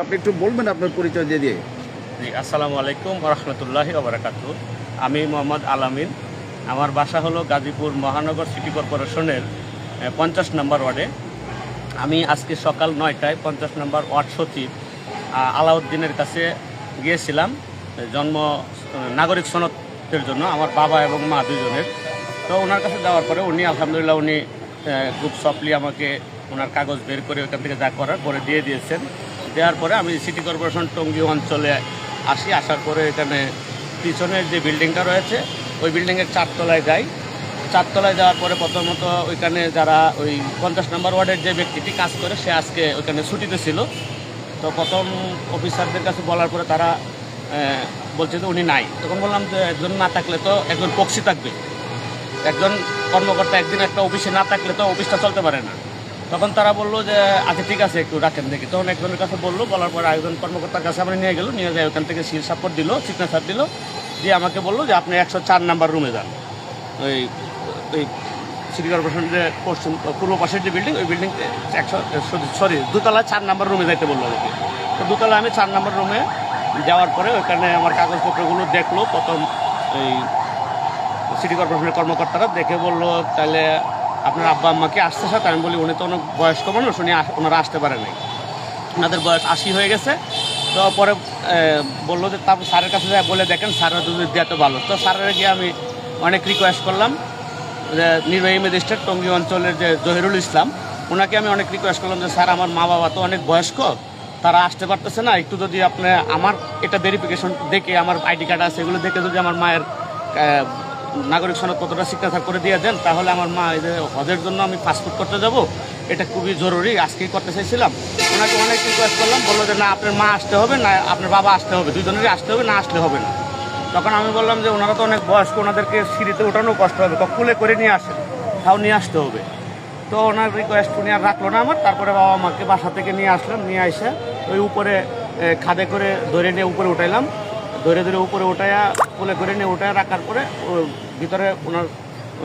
আপনি একটু বলবেন আপনার পরিচয় দিয়ে। জি, আসসালামু আলাইকুম ওয়া রাহমাতুল্লাহি ওয়া বারাকাতুহু। আমি মোহাম্মদ আলামিন। আমার বাসা হলো গাজীপুর মহানগর সিটি কর্পোরেশনের ৫০ নম্বর ওয়ার্ডে। আমি আজকে সকাল ৯টায় ৫০ নম্বর ওয়ার্ড সচিব আলাউদ্দিনের কাছে গিয়েছিলাম জন্ম নাগরিক সনদের জন্য আমার বাবা এবং মা দুজনের। তো ওনার কাছে যাওয়ার পরে উনি আলহামদুলিল্লাহ খুব সফটলি আমাকে ওনার কাগজ বের করে ওখান থেকে যা করার পরে দিয়ে দিয়েছেন। দেওয়ার পরে আমি সিটি কর্পোরেশন টঙ্গী অঞ্চলে আসার পরে এখানে পিছনের যে বিল্ডিংটা রয়েছে ওই বিল্ডিংয়ের 4 তলায় যাই। 4 তলায় যাওয়ার পরে প্রথমত ওইখানে যারা ওই ৫০ নম্বর ওয়ার্ডের যে ব্যক্তিটি কাজ করে সে আজকে ওইখানে ছুটিতে ছিল। তো প্রথম অফিসারদের কাছে বলার পরে তারা বলছে যে উনি নাই। তখন বললাম যে একজন না থাকলে তো একজন পক্ষী থাকবে, একজন কর্মকর্তা একদিন একটা অফিসে না থাকলে তো অফিসটা চলতে পারে না। তখন তারা বললো যে আচ্ছা ঠিক আছে একটু রাখেন দেখি। তখন একজনের কাছে বললো, বলার পরে একজন কর্মকর্তার কাছে আমরা নিয়ে গেল, নিয়ে যায় ওখান থেকে সিল সাপোর্ট দিল, সিগনেচার দিল, দিয়ে আমাকে বললো যে আপনি 104 নাম্বার রুমে যান। ওই ওই সিটি কর্পোরেশনের যে পূর্ব পাশের যে বিল্ডিং ওই বিল্ডিং দোতলা 4 নাম্বার রুমে যাইতে বললো আমাকে। তো দোতলা আমি 4 নাম্বার রুমে যাওয়ার পরে ওইখানে আমার কাগজপত্রগুলো দেখলো। প্রথম এই সিটি কর্পোরেশনের কর্মকর্তারা দেখে বললো তাহলে আপনার আব্বা আম্মাকে আসতে সাথে। আমি বলি উনি তো অনেক বয়স্ক মানুষ, ওনারা আসতে পারে নাই, ওনাদের বয়স 80 হয়ে গেছে। তো পরে বললো যে তারপর স্যারের কাছে যা বলে দেখেন স্যারের যদি দেওয়া তো ভালো। তো স্যারের গিয়ে আমি অনেক রিকোয়েস্ট করলাম, যে নির্বাহী ম্যাজিস্ট্রেট টঙ্গী অঞ্চলের যে জহিরুল ইসলাম, ওনাকে আমি অনেক রিকোয়েস্ট করলাম যে স্যার আমার মা বাবা তো অনেক বয়স্ক, তারা আসতে পারতেছে না, একটু যদি আপনি আমার এটা ভেরিফিকেশন দেখে আমার আইডি কার্ড আছে এগুলো দেখে যদি আমার মায়ের নাগরিক সনদপত্রটা সিগনেচার করে দিয়ে দেন, তাহলে আমার মা এই যে হজের জন্য আমি পাসপোর্ট করতে যাব, এটা খুবই জরুরি, আজকেই করতে চাইছিলাম। ওনাকে অনেক রিকোয়েস্ট করলাম, বললো যে না আপনার মা আসতে হবে, না আপনার বাবা আসতে হবে, দুজনেরই আসতে হবে, না আসলে হবে না। তখন আমি বললাম যে ওনারা তো অনেক বয়স্ক, ওনাদেরকে সিঁড়িতে ওঠানো কষ্ট হবে, কুলে করে নিয়ে আসেন, তাও নিয়ে আসতে হবে। তো ওনার রিকোয়েস্ট উনি আর রাখলো না আমার। তারপরে বাবা মাকে বাসা থেকে নিয়ে আসলাম, নিয়ে এসে ওই উপরে খাদে করে ধরে নিয়ে উপরে উঠাইলাম, ধরে ধরে উপরে উঠাইয়া কোলে করে নিয়ে উঠায় রাখার পরে ভিতরে ওনার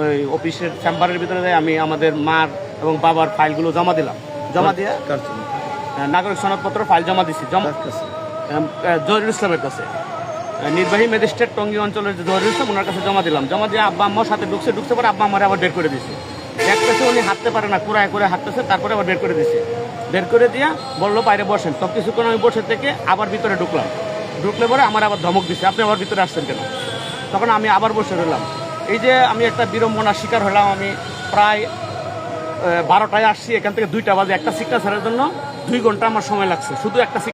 ওই অফিসের চেম্বারের ভিতরে যাই আমি আমাদের মার এবং বাবার ফাইলগুলো জমা দিলাম। জমা দিয়ে নাগরিক সনদপত্র ফাইল জমা দিছি, জহিরুল ইসলামের কাছে, নির্বাহী ম্যাজিস্ট্রেট টঙ্গী অঞ্চলের যে জহিরুল ইসলাম ওনার কাছে জমা দিলাম। জমা দিয়ে আব্বা আম্মার সাথে ঢুকছে পরে আব্বা আম্মারে আবার বের করে দিছে। দেখতেছে উনি হাঁটতে পারে না, কুড়ায় করে হাঁটতেছে, তারপরে আবার বের করে দিছে। বের করে দিয়া বললো বাইরে বসেন। তো কিছুক্ষণ আমি বসে থেকে আবার ভিতরে ঢুকলে পরে আমার আবার ধমক দিছে, আপনি আবার ভিতরে আসছেন কেন? তখন আমি আবার বসে রইলাম। এই যে আমি একটা বিড়ম্বনার শিকার হলাম। আমি প্রায় 12টায় আসছি, এখান থেকে 2টা বাজে, একটা সিগনেচারের জন্য 2 ঘন্টা আমার সময় লাগছে, শুধু একটা